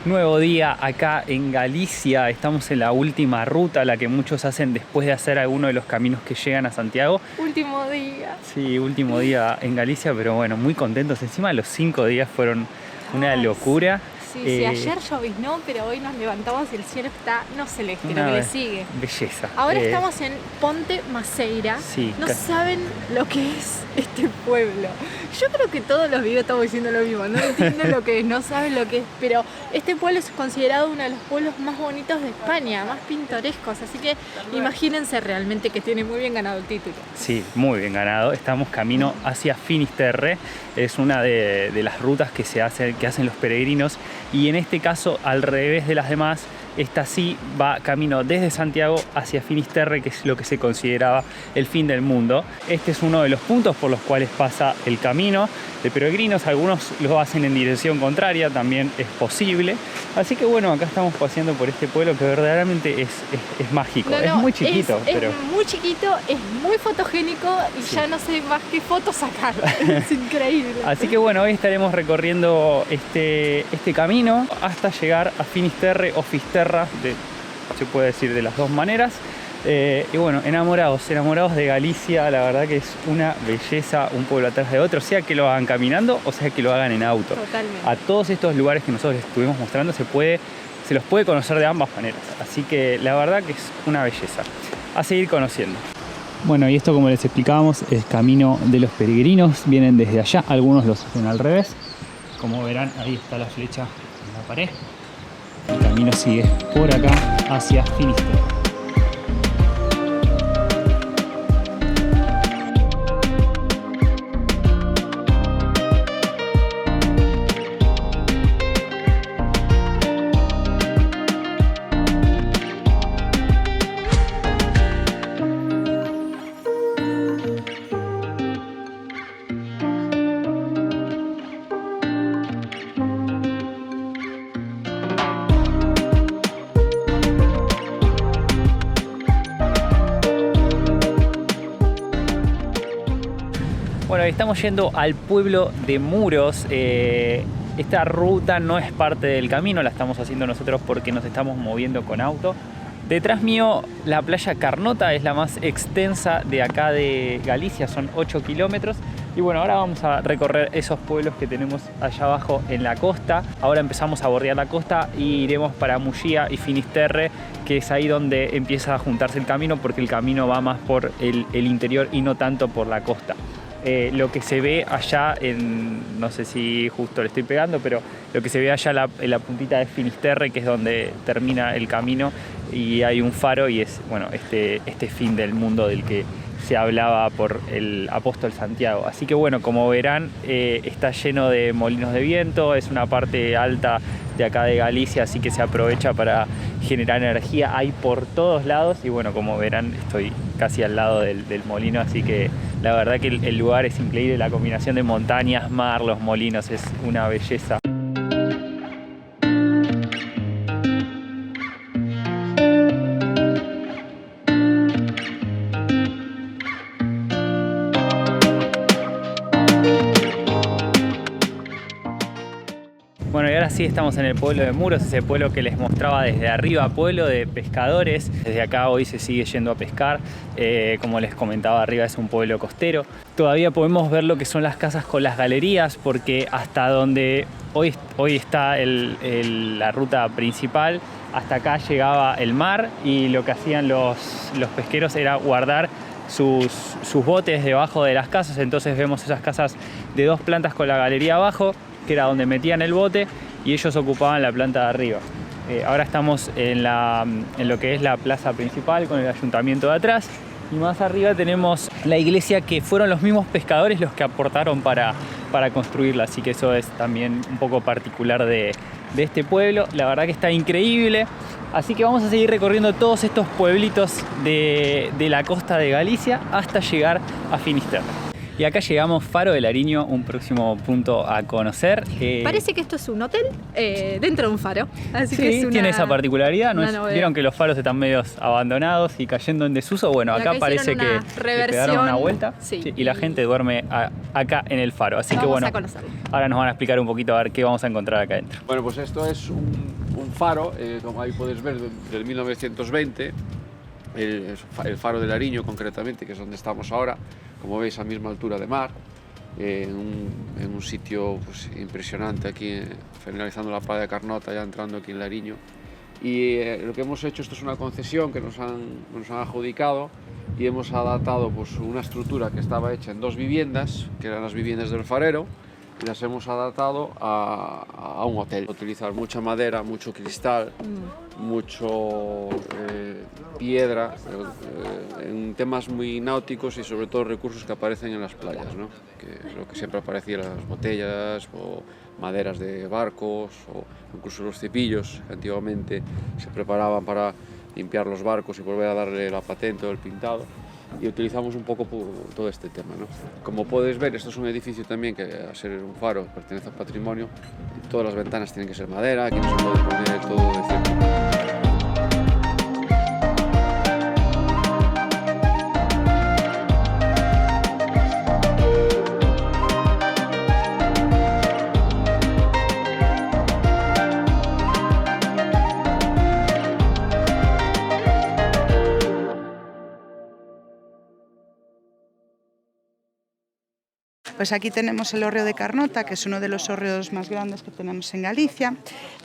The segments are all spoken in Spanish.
Nuevo día acá en Galicia, estamos en la última ruta, la que muchos hacen después de hacer alguno de los caminos que llegan a Santiago. Último día. Sí, último día en Galicia, pero bueno, muy contentos. Encima los 5 días fueron una locura. Sí, ayer lloviznó, pero hoy nos levantamos y el cielo está, no celeste, lo que le sigue. Belleza. Ahora estamos en Ponte Maceira. Sí, no saben lo que es este pueblo. Yo creo que todos los videos estamos diciendo lo mismo, no entienden lo que es, no saben lo que es, pero este pueblo es considerado uno de los pueblos más bonitos de España, más pintorescos, así que imagínense realmente que tiene muy bien ganado el título. Sí, muy bien ganado. Estamos camino hacia Finisterre, es una de las rutas que hacen los peregrinos, y en este caso, al revés de las demás, esta sí va camino desde Santiago hacia Finisterre, que es lo que se consideraba el fin del mundo. Este es uno de los puntos por los cuales pasa el camino de peregrinos. Algunos lo hacen en dirección contraria, también es posible. Así que bueno, acá estamos paseando por este pueblo que verdaderamente es mágico. Es muy chiquito. Es muy chiquito, es muy fotogénico y ya no sé más qué fotos sacar. Es increíble. Así que bueno, hoy estaremos recorriendo este camino hasta llegar a Finisterre o Fisterra, se puede decir de las dos maneras. Y bueno, enamorados de Galicia. La verdad que es una belleza, un pueblo atrás de otro, sea que lo hagan caminando o sea que lo hagan en auto. Totalmente. A todos estos lugares que nosotros les estuvimos mostrando se los puede conocer de ambas maneras, así que la verdad que es una belleza a seguir conociendo. Bueno, y esto, como les explicábamos, es camino de los peregrinos, vienen desde allá, algunos los hacen al revés, como verán ahí está la flecha en la pared. El camino sigue por acá hacia Finisterre. Bueno, estamos yendo al pueblo de Muros. Esta ruta no es parte del camino, la estamos haciendo nosotros porque nos estamos moviendo con auto. Detrás mío, la playa Carnota es la más extensa de acá de Galicia, son 8 kilómetros. Y bueno, ahora vamos a recorrer esos pueblos que tenemos allá abajo en la costa. Ahora empezamos a bordear la costa y iremos para Muxía y Finisterre, que es ahí donde empieza a juntarse el camino, porque el camino va más por el interior y no tanto por la costa. Lo que se ve allá no sé si justo le estoy pegando, pero lo que se ve allá en la puntita de Finisterre, que es donde termina el camino, y hay un faro, y es bueno este fin del mundo del que se hablaba por el apóstol Santiago. Así que bueno, como verán, está lleno de molinos de viento, es una parte alta de acá de Galicia, así que se aprovecha para generar energía, hay por todos lados, y bueno, como verán, estoy casi al lado del molino, así que la verdad que el lugar es increíble, la combinación de montañas, mar, los molinos, es una belleza. Bueno, y ahora sí estamos en el pueblo de Muros, ese pueblo que les mostraba desde arriba, pueblo de pescadores. Desde acá hoy se sigue yendo a pescar, como les comentaba arriba es un pueblo costero. Todavía podemos ver lo que son las casas con las galerías, porque hasta donde hoy está la ruta principal, hasta acá llegaba el mar, y lo que hacían los pesqueros era guardar sus botes debajo de las casas. Entonces vemos esas casas de 2 plantas con la galería abajo, que era donde metían el bote, y ellos ocupaban la planta de arriba. Ahora estamos en lo que es la plaza principal con el ayuntamiento de atrás, y más arriba tenemos la iglesia, que fueron los mismos pescadores los que aportaron para construirla, así que eso es también un poco particular de este pueblo. La verdad que está increíble, así que vamos a seguir recorriendo todos estos pueblitos de la costa de Galicia hasta llegar a Finisterre. Y acá llegamos, Faro del Ariño, un próximo punto a conocer. Parece que esto es un hotel dentro de un faro. Así sí, que es tiene esa particularidad. Vieron que los faros están medios abandonados y cayendo en desuso. Bueno, acá parece que le pegaron una vuelta, sí, y la gente duerme acá en el faro. Así que bueno, ahora nos van a explicar un poquito a ver qué vamos a encontrar acá adentro. Bueno, pues esto es un un faro, como ahí puedes ver, del 1920, el faro de Lariño concretamente, que es donde estamos ahora, como veis a misma altura de mar, en un sitio pues, impresionante aquí, finalizando la playa de Carnota, ya entrando aquí en Lariño. Y lo que hemos hecho, esto es una concesión que nos han adjudicado, y hemos adaptado pues, una estructura que estaba hecha en 2 viviendas, que eran las viviendas del farero, y las hemos adaptado a un hotel. Utilizar mucha madera, mucho cristal, mucho piedra, en temas muy náuticos y sobre todo recursos que aparecen en las playas, ¿no? Que es lo que siempre aparecía, las botellas o maderas de barcos o incluso los cepillos que antiguamente se preparaban para limpiar los barcos y volver a darle la patente o el pintado, y utilizamos un poco todo este tema, ¿no? Como puedes ver, esto es un edificio también que, al ser un faro, pertenece al patrimonio. Todas las ventanas tienen que ser madera, aquí no se puede poner todo de cierto. Pues aquí tenemos el hórreo de Carnota, que es uno de los hórreos más grandes que tenemos en Galicia,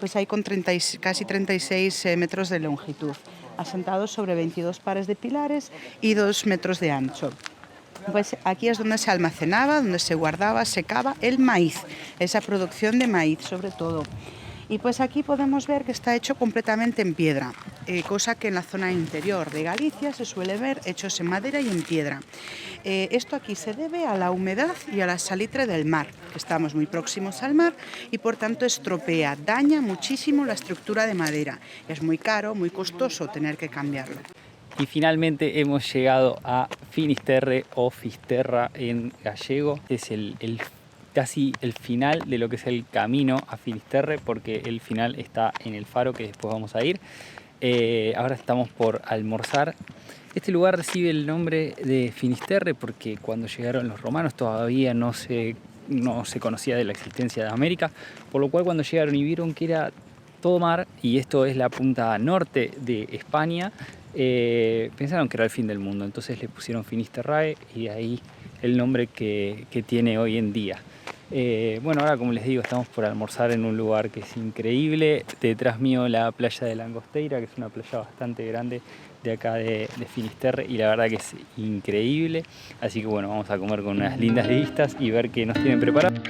pues hay con casi 36 metros de longitud, asentado sobre 22 pares de pilares y 2 metros de ancho. Pues aquí es donde se almacenaba, donde se guardaba, secaba el maíz, esa producción de maíz sobre todo. Y pues aquí podemos ver que está hecho completamente en piedra, cosa que en la zona interior de Galicia se suele ver hechos en madera y en piedra. Esto aquí se debe a la humedad y a la salitre del mar, que estamos muy próximos al mar y por tanto estropea, daña muchísimo la estructura de madera. Es muy caro, muy costoso tener que cambiarlo. Y finalmente hemos llegado a Finisterre o Fisterra en gallego. Es casi el final de lo que es el camino a Finisterre, porque el final está en el faro, que después vamos a ir. Ahora estamos por almorzar. Este lugar recibe el nombre de Finisterre porque cuando llegaron los romanos todavía no se conocía de la existencia de América, por lo cual cuando llegaron y vieron que era todo mar y esto es la punta norte de España, pensaron que era el fin del mundo, entonces le pusieron Finisterrae y ahí el nombre que tiene hoy en día. Bueno, ahora como les digo, estamos por almorzar en un lugar que es increíble. Detrás mío la playa de Langosteira, que es una playa bastante grande de acá de Finisterre, y la verdad que es increíble. Así que bueno, vamos a comer con unas lindas vistas y ver qué nos tienen preparado.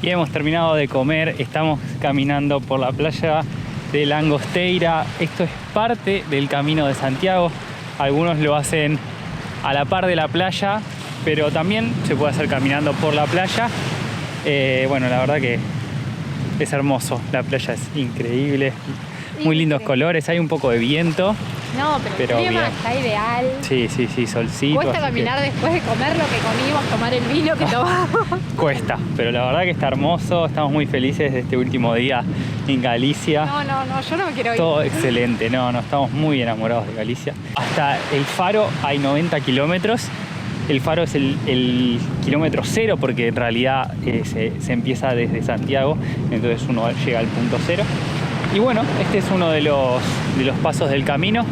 Y hemos terminado de comer, estamos caminando por la playa de Langosteira. Esto es parte del Camino de Santiago. Algunos lo hacen a la par de la playa, pero también se puede hacer caminando por la playa. Bueno, la verdad que es hermoso, la playa es increíble, muy lindos colores, hay un poco de viento. No, pero el clima bien. está ideal. Sí, solcito. Cuesta caminar después de comer lo que comimos, tomar el vino que tomamos. Cuesta, pero la verdad que está hermoso, estamos muy felices de este último día en Galicia. No, yo no me quiero ir. Todo excelente, estamos muy enamorados de Galicia. Hasta el faro hay 90 kilómetros. El faro es el kilómetro cero porque en realidad se empieza desde Santiago, entonces uno llega al punto cero. Y bueno, este es uno de los pasos del camino.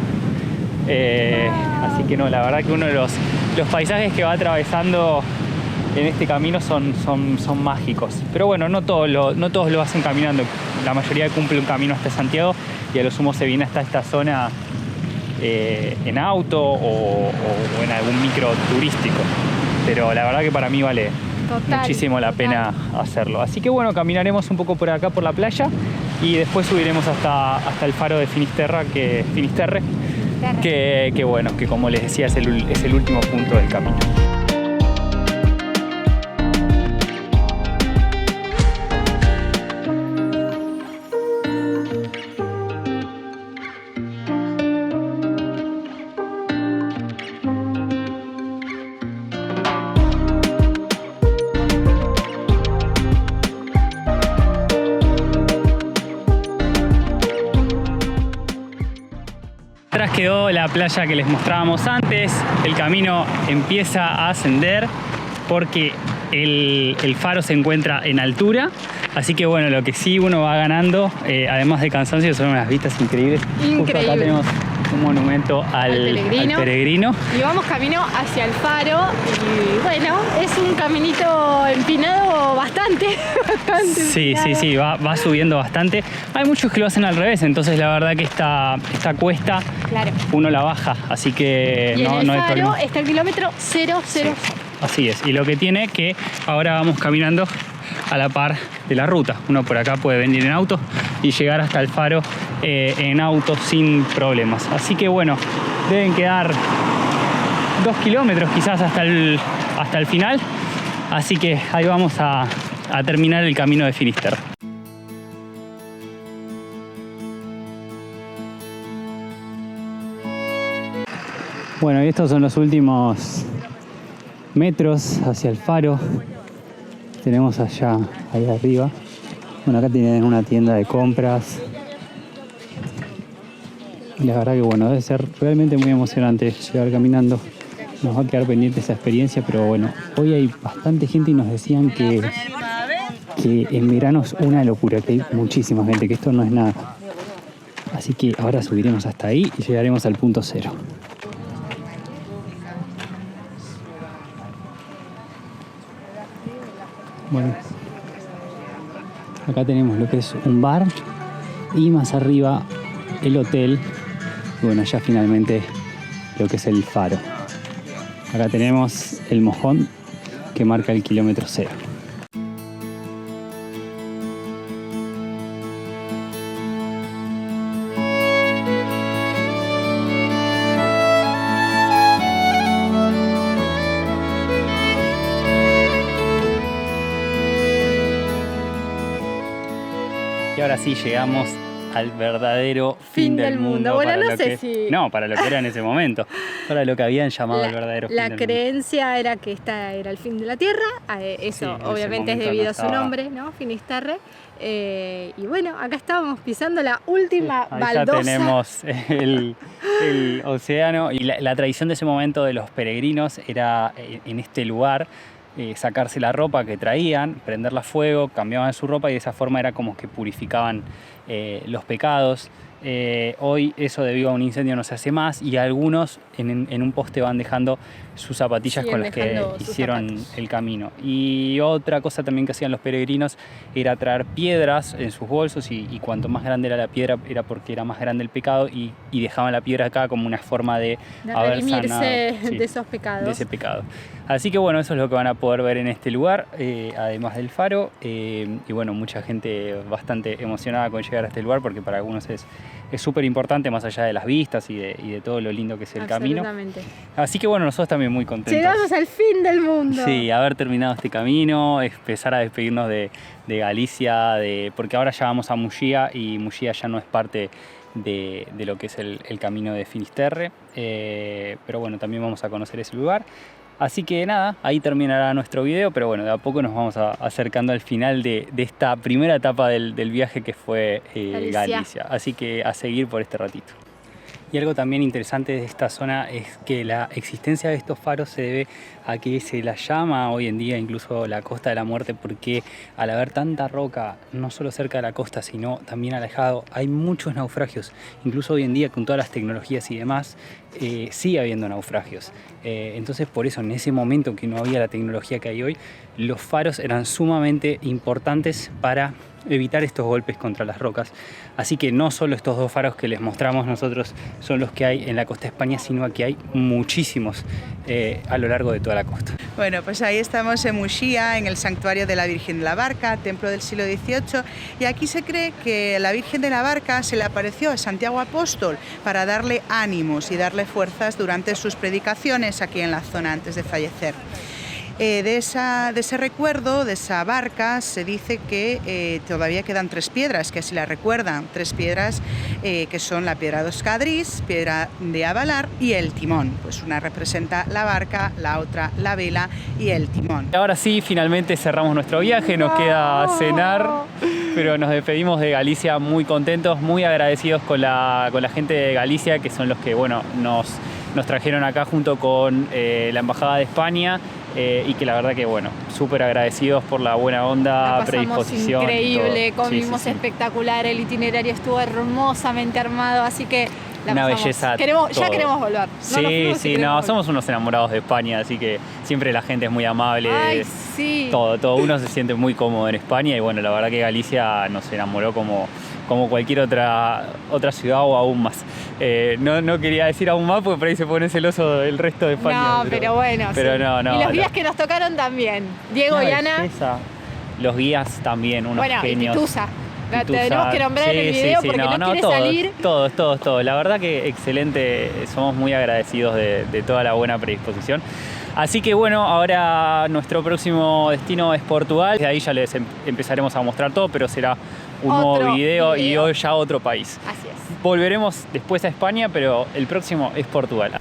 Así que la verdad que uno de los paisajes que va atravesando en este camino son mágicos. Pero bueno, no todos lo hacen caminando. La mayoría cumple un camino hasta Santiago y a lo sumo se viene hasta esta zona en auto o en algún micro turístico. Pero la verdad que para mí vale muchísimo la pena hacerlo. Así que bueno, caminaremos un poco por acá por la playa y después subiremos hasta el faro de Finisterre, que bueno, que como les decía es el último punto del camino. Atrás quedó la playa que les mostrábamos antes. El camino empieza a ascender porque el faro se encuentra en altura. Así que bueno, lo que sí uno va ganando, además de cansancio, son unas vistas increíbles. Justo acá tenemos un monumento al peregrino. Y vamos camino hacia el faro. Y bueno, es un caminito empinado bastante. Sí, va subiendo bastante. Hay muchos que lo hacen al revés, entonces la verdad que esta cuesta uno la baja, así que y no en el hay faro problema. está el kilómetro 000. Sí, así es. Y lo que tiene que ahora vamos caminando a la par de la ruta. Uno por acá puede venir en auto y llegar hasta el faro en auto sin problemas. Así que bueno, deben quedar 2 kilómetros quizás hasta el final. Así que ahí vamos a terminar el camino de Finisterre. Bueno, y estos son los últimos metros hacia el faro. Tenemos allá, ahí arriba. Bueno, acá tienen una tienda de compras. Y la verdad que bueno, debe ser realmente muy emocionante llegar caminando. Nos va a quedar pendiente esa experiencia, pero bueno, hoy hay bastante gente y nos decían que en verano es una locura, que hay muchísima gente, que esto no es nada. Así que ahora subiremos hasta ahí y llegaremos al punto 0. Bueno, acá tenemos lo que es un bar y más arriba el hotel. Y bueno, ya finalmente lo que es el faro. Acá tenemos el mojón que marca el kilómetro 0. Y ahora sí llegamos al verdadero fin del mundo. Bueno, no sé si... No, para lo que era en ese momento. Para lo que habían llamado el verdadero fin del mundo. La creencia era que esta era el fin de la Tierra. Eso sí, obviamente es debido a su nombre, ¿no? Finisterre. Y bueno, acá estábamos pisando la última baldosa. Ya tenemos el océano. Y la tradición de ese momento de los peregrinos era en este lugar sacarse la ropa que traían, prenderla a fuego, cambiaban su ropa y de esa forma era como que purificaban los pecados. Hoy eso debido a un incendio no se hace más y algunos en un poste van dejando sus zapatillas con las que hicieron el camino. Y otra cosa también que hacían los peregrinos era traer piedras en sus bolsos y cuanto más grande era la piedra era porque era más grande el pecado y dejaban la piedra acá como una forma de haber sanado de esos pecados. De ese pecado. Así que bueno, eso es lo que van a poder ver en este lugar, además del faro. Y bueno, mucha gente bastante emocionada con llegar a este lugar porque para algunos es súper importante más allá de las vistas y de todo lo lindo que es el camino. Así que bueno, nosotros también muy contentos. Llegamos al fin del mundo. Sí, haber terminado este camino, empezar a despedirnos de Galicia, porque ahora ya vamos a Muxía y Muxía ya no es parte de lo que es el camino de Finisterre. Pero bueno, también vamos a conocer ese lugar. Así que nada, ahí terminará nuestro video, pero bueno, de a poco nos vamos acercando al final de esta primera etapa del viaje que fue Galicia. Así que a seguir por este ratito. Y algo también interesante de esta zona es que la existencia de estos faros se debe a que se la llama hoy en día incluso la Costa de la Muerte, porque al haber tanta roca, no solo cerca de la costa, sino también alejado, hay muchos naufragios. Incluso hoy en día con todas las tecnologías y demás, sigue habiendo naufragios. Entonces por eso en ese momento que no había la tecnología que hay hoy, los faros eran sumamente importantes para evitar estos golpes contra las rocas. Así que no solo estos 2 faros que les mostramos nosotros son los que hay en la costa de España, sino que hay muchísimos a lo largo de toda la costa. Bueno, pues ahí estamos en Muxía, en el santuario de la Virgen de la Barca, templo del siglo XVIII, y aquí se cree que la Virgen de la Barca se le apareció a Santiago Apóstol para darle ánimos y darle fuerzas durante sus predicaciones aquí en la zona antes de fallecer. De ese recuerdo, de esa barca, se dice que todavía quedan 3 piedras que así la recuerdan. 3 piedras que son la piedra de Escadrís, piedra de Avalar y el timón. Pues una representa la barca, la otra la vela y el timón. Ahora sí, finalmente cerramos nuestro viaje, nos queda cenar. Pero nos despedimos de Galicia muy contentos, muy agradecidos con la gente de Galicia, que son los que bueno, nos trajeron acá junto con la Embajada de España. Y que la verdad que bueno, súper agradecidos por la buena onda, la predisposición. Increíble, y todo. comimos Sí. espectacular, el itinerario estuvo hermosamente armado, así que la Una pasamos. belleza. Ya queremos volver. Somos unos enamorados de España, así que siempre la gente es muy amable. Ay, sí. Todo, uno se siente muy cómodo en España y bueno, la verdad que Galicia nos enamoró como cualquier otra ciudad o aún más. No quería decir aún más porque por ahí se pone celoso el resto de España. No, pero bueno, pero sí. no, y los guías que nos tocaron también. Diego y Ana. Belleza. Los guías también, unos Bueno, genios. y Pitusa. La Pitusa. tenemos que nombrar en el video porque no quiere salir. Todos. La verdad que excelente. Somos muy agradecidos de toda la buena predisposición. Así que bueno, ahora nuestro próximo destino es Portugal. De ahí ya les empezaremos a mostrar todo, pero será un nuevo video y hoy ya otro país. Así es. Volveremos después a España, pero el próximo es Portugal.